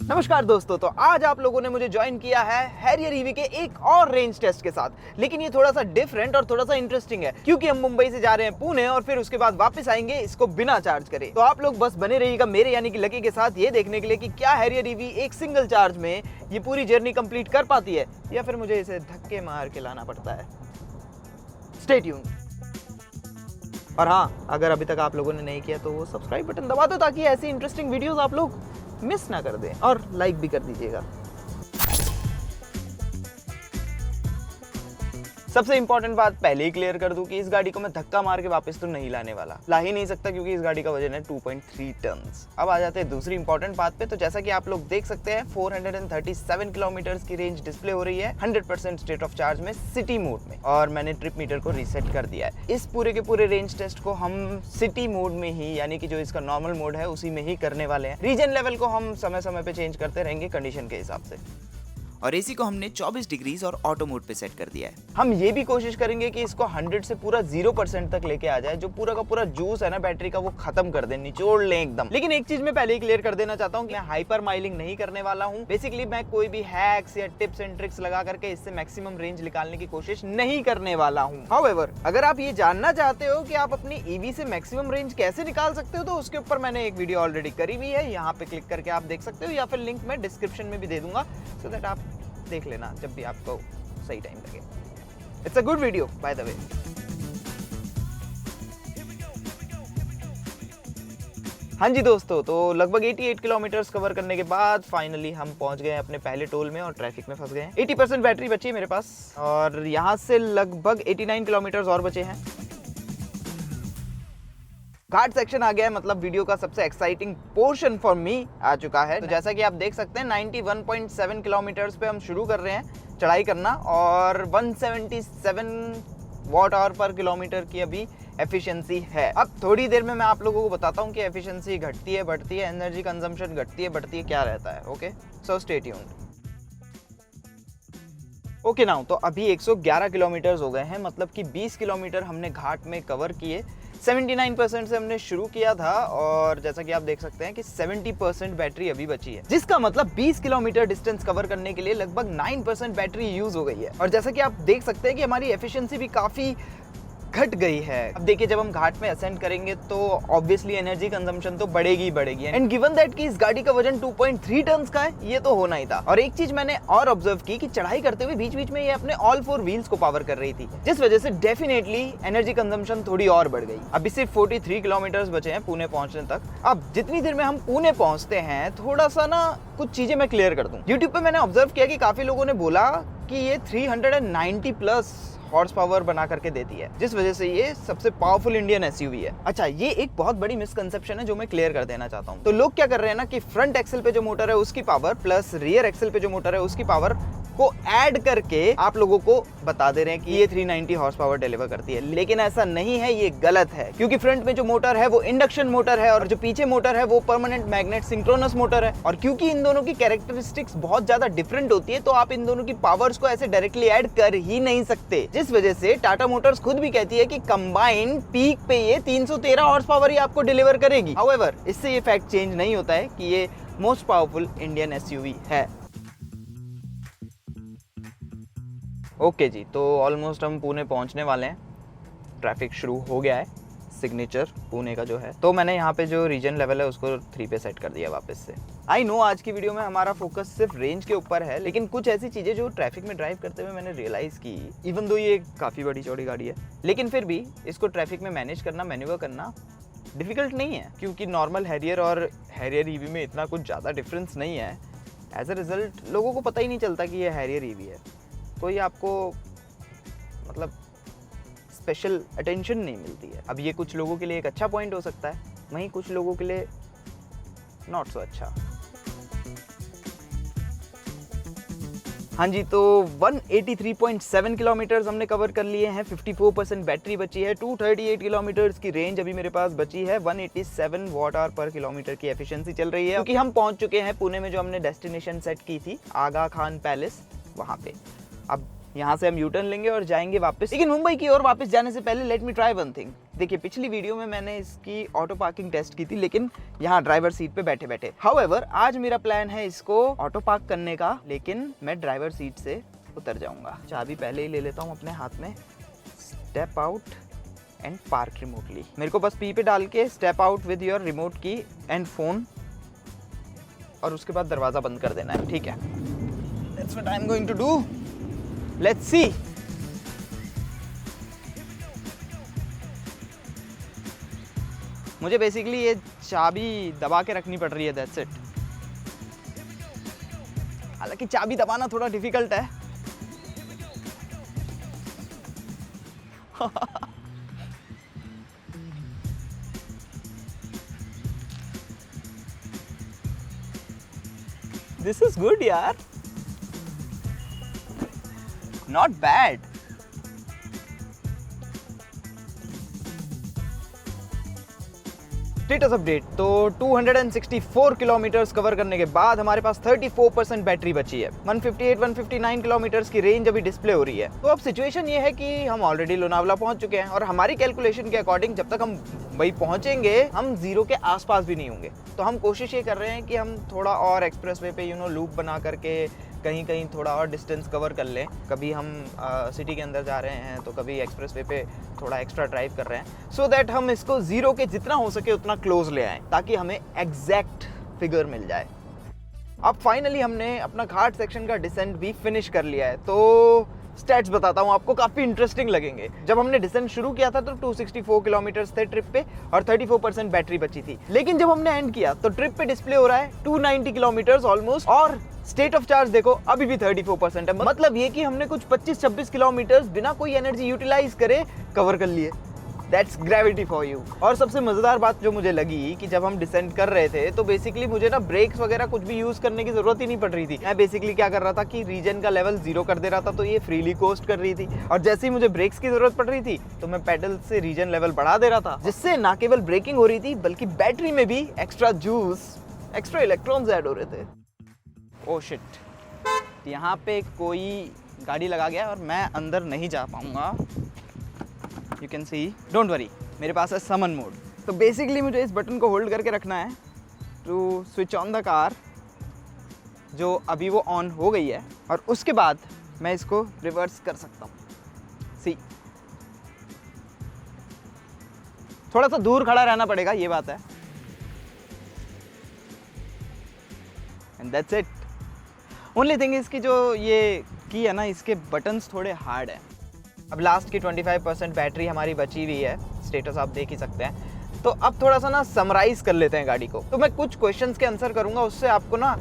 नमस्कार दोस्तों, तो आज आप लोगों ने मुझे ज्वाइन किया है हैरियर ईवी के एक और रेंज टेस्ट के साथ। लेकिन ये थोड़ा सा डिफरेंट और थोड़ा सा इंटरेस्टिंग है, क्योंकि हम मुंबई से जा रहे हैं पुणे और फिर उसके बाद वापस आएंगे इसको बिना चार्ज करे। तो आप लोग बस बने रहिएगा मेरे यानी कि लकी के साथ ये देखने के लिए कि क्या हैरियर ईवी एक सिंगल चार्ज में ये पूरी जर्नी कंप्लीट कर पाती है या फिर मुझे इसे धक्के मार के लाना पड़ता है। Stay tuned. और हाँ, अगर अभी तक आप लोगों ने नहीं किया तो वो सब्सक्राइब बटन दबा दो ताकि ऐसी इंटरेस्टिंग वीडियोस आप लोग मिस ना कर दें, और लाइक भी कर दीजिएगा। सबसे इंपॉर्टेंट बात पहले ही क्लियर कर दूं कि इस गाड़ी को मैं धक्का मार के वापस तो नहीं लाने वाला, ला ही नहीं सकता, क्योंकि इस गाड़ी का वजन है 2.3 टन। अब आ जाते हैं दूसरी इंपॉर्टेंट बात पे। तो जैसा कि आप लोग देख सकते हैं 437 किलोमीटर की रेंज डिस्प्ले हो रही है 100% स्टेट ऑफ चार्ज में सिटी मोड में, और मैंने ट्रिप मीटर को रीसेट कर दिया है। इस पूरे के पूरे रेंज टेस्ट को हम सिटी मोड में ही, यानी कि जो इसका नॉर्मल मोड है उसी में ही करने वाले हैं। रीजन लेवल को हम समय समय पे चेंज करते रहेंगे कंडीशन के हिसाब से। और एसी को हमने 24 डिग्रीज और ऑटो मोड पे सेट कर दिया है। हम ये भी कोशिश करेंगे कि इसको 100 से पूरा 0% तक लेके आ जाए, जो पूरा का पूरा जूस है ना बैटरी का वो खत्म कर दे, निचोड़ लें एकदम। लेकिन एक चीज मैं पहले ही क्लियर कर देना चाहता हूँ कि मैं हाइपर माइलिंग नहीं करने वाला हूँ। बेसिकली मैं कोई भी हैक्स या टिप्स एंड ट्रिक्स लगा करके इससे मैक्सिमम रेंज निकालने की कोशिश नहीं करने वाला हूँ। हाउएवर, अगर आप ये जानना चाहते हो कि आप अपनी ईवी से मैक्सिमम रेंज कैसे निकाल सकते हो, तो उसके ऊपर मैंने एक वीडियो ऑलरेडी करी हुई है, यहाँ पे क्लिक करके आप देख सकते हो, या फिर लिंक मैं डिस्क्रिप्शन में भी दे दूंगा, सो दैट आप देख लेना जब भी आपको सही टाइम लगे। It's a good video by the way. हाँ जी दोस्तों, तो लगभग 88 किलोमीटर्स कवर करने के बाद फाइनली हम पहुंच गए अपने पहले टोल में और ट्रैफिक में फंस गए हैं। 80% बैटरी बची है मेरे पास और यहाँ से लगभग 89 किलोमीटर्स और बचे हैं। घाट सेक्शन आ गया है, मतलब वीडियो का सबसे एक्साइटिंग पोर्शन फॉर मी आ चुका है। तो जैसा कि आप देख सकते हैं 91.7 किलोमीटर्स पे हम शुरू कर रहे हैं चढ़ाई करना, और 177 वॉट आवर पर किलोमीटर की अभी एफिशिएंसी है। अब थोड़ी देर में मैं आप लोगों को बताता हूँ कि एफिशिएंसी घटती है बढ़ती है, एनर्जी कंजम्पशन घटती है बढ़ती है, क्या रहता है। Okay, so stay tuned. Okay now, तो अभी 111 किलोमीटर्स हो गए हैं, मतलब कि 20 किलोमीटर हमने घाट में कवर किए। 79% से हमने शुरू किया था और जैसा कि आप देख सकते हैं कि 70% बैटरी अभी बची है, जिसका मतलब 20 किलोमीटर डिस्टेंस कवर करने के लिए लगभग 9% बैटरी यूज हो गई है। और जैसा कि आप देख सकते हैं कि हमारी एफिशिएंसी भी काफी घट गई है। अब देखिए, जब हम घाट में असेंड करेंगे तो ऑब्वियसली एनर्जी कंजम्पशन तो बढ़ेगी ही बढ़ेगी, एंड गिवन दैट कि इस गाड़ी का वजन 2.3 टन का है, ये तो होना ही था। और एक चीज मैंने और ऑब्जर्व की कि चढ़ाई करते हुए बीच बीच में ये अपने ऑल 4 व्हील्स को पावर कर रही थी, जिस वजह से डेफिनेटली एनर्जी कंजम्पशन थोड़ी और बढ़ गई। अभी सिर्फ 43 किलोमीटर बचे हैं पुणे पहुंचने तक। अब जितनी देर में हम पुणे पहुंचते हैं, थोड़ा सा ना कुछ चीजें मैं क्लियर कर दूं। यूट्यूब पे मैंने ऑब्जर्व किया कि काफी लोगों ने बोला कि ये 390 प्लस हॉर्स पावर बना करके देती है, जिस वजह से ये सबसे पावरफुल इंडियन एसयूवी है। अच्छा, ये एक बहुत बड़ी मिसकंसेप्शन है जो मैं क्लियर कर देना चाहता हूँ। तो लोग क्या कर रहे हैं ना कि फ्रंट एक्सेल पे जो मोटर है उसकी पावर प्लस रियर एक्सेल पे जो मोटर है उसकी पावर को ऐड करके आप लोगों को बता दे रहे हैं कि ये 390 हॉर्स पावर डिलीवर करती है, लेकिन ऐसा नहीं है, ये गलत है। क्योंकि फ्रंट में जो मोटर है वो इंडक्शन मोटर है और जो पीछे मोटर है वो परमानेंट मैग्नेट सिंक्रोनस मोटर है। और क्योंकि इन दोनों की कैरेक्टरिस्टिक्स बहुत ज्यादा डिफरेंट होती है, तो आप इन दोनों की पावर्स को ऐसे डायरेक्टली ऐड कर ही नहीं सकते, जिस वजह से टाटा मोटर्स खुद भी कहती है कि कंबाइंड पीक पे ये 313 हॉर्स पावर ही आपको डिलीवर करेगी। हाउएवर, इससे ये फैक्ट चेंज नहीं होता है कि ये मोस्ट पावरफुल इंडियन एसयूवी है। ओके जी, तो ऑलमोस्ट हम पुणे पहुंचने वाले हैं। ट्रैफिक शुरू हो गया है, सिग्नेचर पुणे का जो है। तो मैंने यहाँ पे जो रीजन लेवल है उसको 3 पे सेट कर दिया वापस से। आई नो आज की वीडियो में हमारा फोकस सिर्फ रेंज के ऊपर है, लेकिन कुछ ऐसी चीज़ें जो ट्रैफिक में ड्राइव करते हुए मैंने रियलाइज़ की, इवन दो ये काफ़ी बड़ी चौड़ी गाड़ी है, लेकिन फिर भी इसको ट्रैफिक में मैनेज करना, मैन्यूवर करना डिफ़िकल्ट नहीं है, क्योंकि नॉर्मल हैरियर और हैरियर ईवी में इतना कुछ ज़्यादा डिफरेंस नहीं है। एज अ रिजल्ट लोगों को पता ही नहीं चलता कि ये हैरियर ईवी है, कोई आपको मतलब स्पेशल अटेंशन नहीं मिलती है। अब ये कुछ लोगों के लिए एक अच्छा पॉइंट हो सकता है, वहीं कुछ लोगों के लिए नॉट सो अच्छा। हाँ जी, तो 183.7 किलोमीटर्स हमने कवर कर लिए हैं, 54% बैटरी बची है, 238 किलोमीटर्स की रेंज अभी मेरे पास बची है, 187 वॉट आवर पर किलोमीटर की एफिशिएंसी चल रही है, क्योंकि हम पहुंच चुके हैं पुणे में जो हमने डेस्टिनेशन सेट की थी, आगा खान पैलेस, वहाँ पे। अब यहाँ से हम यूटर्न लेंगे और जाएंगे वापस, लेकिन मुंबई की ओर वापस जाने से पहले let me try one thing. देखिए पिछली वीडियो में मैंने इसकी ऑटो पार्किंग टेस्ट की थी, लेकिन यहाँ ड्राइवर सीट पे बैठे बैठे। हाउएवर आज मेरा प्लान है इसको ऑटो पार्क करने का, लेकिन मैं ड्राइवर सीट से उतर जाऊंगा। चाबी पहले ही ले लेता हूँ अपने हाथ में। Step out and park remotely. मेरे को बस पी पे डाल के step out with your remote की एंड फोन, और उसके बाद दरवाजा बंद कर देना है। ठीक है, that's what I am going to do. Let's see. मुझे बेसिकली ये चाबी दबा के रखनी पड़ रही है, दैट्स इट। हालांकि चाबी दबाना थोड़ा डिफिकल्ट है। This is good यार, not bad। Status update. तो 264 किलोमीटर्स कवर करने के बाद हमारे पास 34% बैटरी बची है। 158-159 किलोमीटर्स की रेंज अभी डिस्प्ले हो रही है। तो अब सिचुएशन ये है कि हम ऑलरेडी लोनावला पहुंच चुके हैं, और हमारी कैलकुलेशन के अकॉर्डिंग जब तक हम वही पहुंचेंगे हम 0 के आसपास भी नहीं होंगे। तो हम कोशिश ये कर रहे हैं कि हम थोड़ा और एक्सप्रेसवे पे लूप बना करके कहीं कहीं थोड़ा और डिस्टेंस कवर कर लें। कभी हम सिटी के अंदर जा रहे हैं तो कभी एक्सप्रेसवे पे थोड़ा एक्स्ट्रा ड्राइव कर रहे हैं, सो दैट हम इसको 0 के जितना हो सके उतना क्लोज ले आएं, ताकि हमें एग्जैक्ट फिगर मिल जाए। अब फाइनली हमने अपना घाट सेक्शन का डिसेंट भी फिनिश कर लिया है। तो स्टैट्स बताता हूँ आपको, काफ़ी इंटरेस्टिंग लगेंगे। जब हमने डिसेंट शुरू किया था तो 264 किलोमीटर्स थे ट्रिप पे, और 34% बैटरी बची थी। लेकिन जब हमने एंड किया तो ट्रिप पे डिस्प्ले हो रहा है 290 किलोमीटर्स ऑलमोस्ट, और स्टेट ऑफ चार्ज देखो अभी भी 34% है। मतलब ये कि हमने कुछ 25-26 किलोमीटर्स बिना कोई एनर्जी यूटिलाइज करे कवर कर लिए। That's gravity for you. और सबसे मजेदार बात जो मुझे लगी कि जब हम डिसेंड कर रहे थे तो बेसिकली मुझे ना ब्रेक्स वगैरह कुछ भी यूज करने की जरूरत ही नहीं पड़ रही थी। मैं बेसिकली क्या कर रहा था कि रीजन का लेवल 0 कर दे रहा था, तो ये फ्रीली कोस्ट कर रही थी, और जैसे ही मुझे ब्रेक्स की जरूरत पड़ रही थी तो मैं पेडल से रीजन लेवल बढ़ा दे रहा था, जिससे ना केवल ब्रेकिंग हो रही थी बल्कि बैटरी में भी extra juice, extra electrons add हो रहे थे। ओह शिट, यहाँ पे कोई गाड़ी लगा गया और मैं अंदर नहीं जा पाऊंगा। You can see, don't worry, मेरे पास है समन मोड। तो बेसिकली मुझे इस बटन को होल्ड करके रखना है to switch on the car, जो अभी वो ऑन हो गई है, और उसके बाद मैं इसको रिवर्स कर सकता हूँ। सी, थोड़ा सा दूर खड़ा रहना पड़ेगा, ये बात है, and that's it. Only thing इसकी जो ये की है ना, इसके बटन्स थोड़े हार्ड है। अब लास्ट की 25% बैटरी हमारी बची हुई है, स्टेटस आप देख ही सकते हैं। तो अब थोड़ा सा ना समराइज कर लेते हैं गाड़ी को। तो मैं कुछ क्वेश्चंस के आंसर करूंगा, उससे आपको ना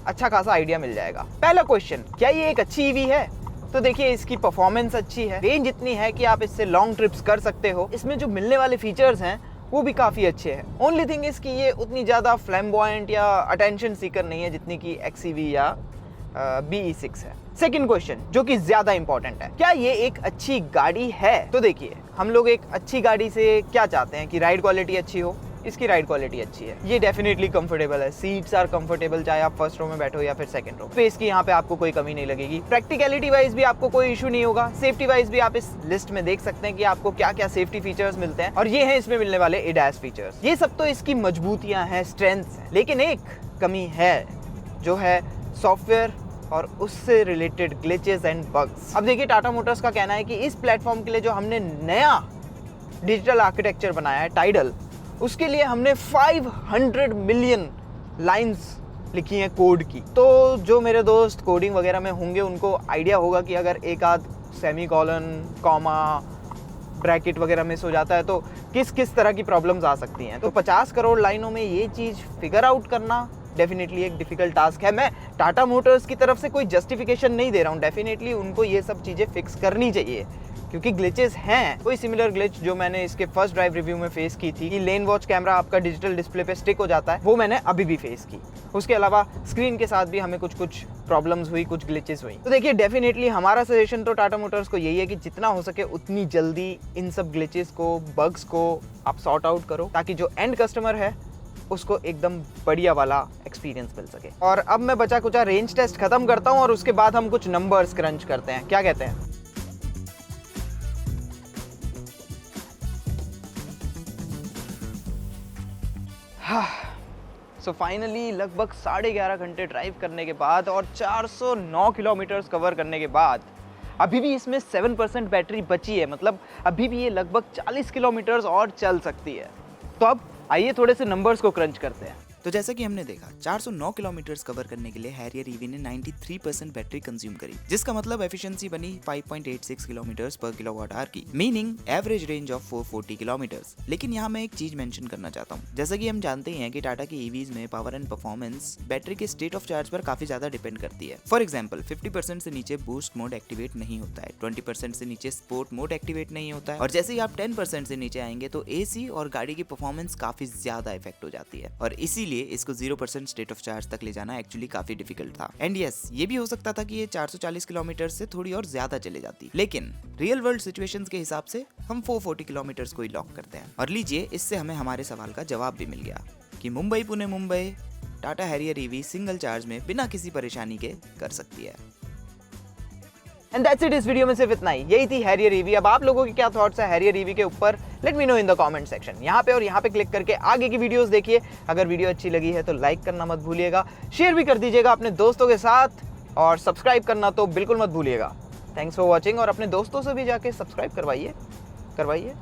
अच्छा खासा आइडिया मिल जाएगा। पहला क्वेश्चन, क्या ये एक अच्छी ईवी है? तो देखिए इसकी परफॉर्मेंस अच्छी है, रेंज इतनी है कि आप इससे लॉन्ग ट्रिप्स कर सकते हो। इसमें जो मिलने वाले फीचर्स हैं वो भी काफ़ी अच्छे हैं। ओनली थिंग इसकी ये उतनी ज़्यादा फ्लैम्बॉयंट या अटेंशन सीकर नहीं है जितनी की XEV या BE6 है। सेकंड क्वेश्चन, जो कि ज्यादा इंपॉर्टेंट है, क्या ये एक अच्छी गाड़ी है? तो देखिए हम लोग एक अच्छी गाड़ी से क्या चाहते हैं कि राइड क्वालिटी अच्छी हो। इसकी राइड क्वालिटी अच्छी है, ये डेफिनेटली कंफर्टेबल है, सीट्स आर कंफर्टेबल, चाहे आप फर्स्ट रो में बैठो या फिर सेकंड रो। स्पेस की यहाँ पे आपको कोई कमी नहीं लगेगी। प्रैक्टिकलिटी वाइज भी आपको कोई इशू नहीं होगा। सेफ्टी वाइज भी आप इस लिस्ट में देख सकते हैं कि आपको क्या क्या सेफ्टी फीचर्स मिलते हैं, और ये हैं इसमें मिलने वाले ADAS फीचर्स। ये सब तो इसकी मजबूतियां हैं, स्ट्रेंथ्स हैं, लेकिन एक कमी है जो है सॉफ्टवेयर और उससे रिलेटेड ग्लिचेस एंड बग्स। अब देखिए टाटा मोटर्स का कहना है कि इस प्लेटफॉर्म के लिए जो हमने नया डिजिटल आर्किटेक्चर बनाया है टाइडल, उसके लिए हमने 500 मिलियन लाइंस लिखी हैं कोड की। तो जो मेरे दोस्त कोडिंग वगैरह में होंगे उनको आइडिया होगा कि अगर एक आध सेमीकोलन, कॉमा, ब्रैकेट वगैरह मिस हो जाता है तो किस किस तरह की प्रॉब्लम्स आ सकती हैं। तो 50 करोड़ लाइनों में ये चीज़ फिगर आउट करना डेफिनेटली एक डिफिकल्ट टास्क है। मैं टाटा मोटर्स की तरफ से कोई जस्टिफिकेशन नहीं दे रहा हूँ, डेफिनेटली उनको ये सब चीज़ें फिक्स करनी चाहिए, क्योंकि ग्लिचेस हैं। कोई सिमिलर ग्लिच जो मैंने इसके फर्स्ट ड्राइव रिव्यू में फेस की थी कि लेन वॉच कैमरा आपका डिजिटल डिस्प्ले पे स्टिक हो जाता है, वो मैंने अभी भी फेस की। उसके अलावा स्क्रीन के साथ भी हमें कुछ प्रॉब्लम्स हुई, कुछ ग्लिचेस हुई। तो देखिए डेफिनेटली हमारा सजेशन तो टाटा मोटर्स को यही है कि जितना हो सके उतनी जल्दी इन सब ग्लिचेस को, बग्स को आप सॉर्ट आउट करो, ताकि जो एंड कस्टमर है उसको एकदम बढ़िया वाला एक्सपीरियंस मिल सके। और अब मैं बचा कुचा रेंज टेस्ट खत्म करता हूँ और उसके बाद हम कुछ नंबर्स क्रंच करते हैं, क्या कहते हैं? सो फाइनली लगभग 11.5 घंटे ड्राइव करने के बाद और 409 किलोमीटर्स कवर करने के बाद अभी भी इसमें 7% बैटरी बची है, मतलब अभी भी ये लगभग 40 किलोमीटर्स और चल सकती है। तो अब आइए थोड़े से नंबर्स को क्रंच करते हैं। तो जैसा कि हमने देखा 409 किलोमीटर्स कवर करने के लिए हैरियर ईवी ने 93% बैटरी कंज्यूम करी, जिसका मतलब एफिशिएंसी बनी 5.86 किलोमीटर्स पर किलोवाट आवर की, meaning average range of 440 kilometres. लेकिन यहाँ मैं एक चीज मेंशन करना चाहता हूँ। जैसा कि हम जानते हैं कि टाटा की ईवीज में पावर एंड परफॉर्मेंस बैटरी के स्टेट ऑफ चार्ज पर काफी ज्यादा डिपेंड करती है। फॉर एग्जाम्पल 50% से नीचे बूस्ट मोड एक्टिवेट नहीं होता है, 20% से नीचे स्पोर्ट मोड एक्टिवेट नहीं होता है, और जैसे ही आप 10% से नीचे आएंगे तो एसी और गाड़ी की परफॉर्मेंस काफी ज्यादा इफेक्ट हो जाती है, और इसीलिए इसको 0% स्टेट ऑफ चार्ज तक ले जाना एक्चुअली काफी डिफिकल्ट था। एंड यस, ये भी हो सकता था कि ये 440 किलोमीटर से थोड़ी और ज्यादा चले जाती, लेकिन रियल वर्ल्ड सिचुएशंस के हिसाब से हम 440 किलोमीटर को ही लॉक करते हैं। और लीजिए, इससे हमें हमारे सवाल का जवाब भी मिल गया कि Mumbai Pune Mumbai Tata Harrier EV single charge में बिना किसी परेशानी के कर सकती है। एंड दैट्स इट, इस वीडियो में सिर्फ इतना ही। यही थी हैरियर ईवी। अब आप लोगों के क्या थॉट्स है हैरियर ईवी के ऊपर, let me know in the comment section. यहाँ पे और यहाँ पे क्लिक करके आगे की वीडियोस देखिए। अगर वीडियो अच्छी लगी है तो लाइक करना मत भूलिएगा, शेयर भी कर दीजिएगा अपने दोस्तों के साथ, और सब्सक्राइब करना तो बिल्कुल मत भूलिएगा। थैंक्स फॉर वॉचिंग, और अपने दोस्तों से भी जाके सब्सक्राइब करवाइए।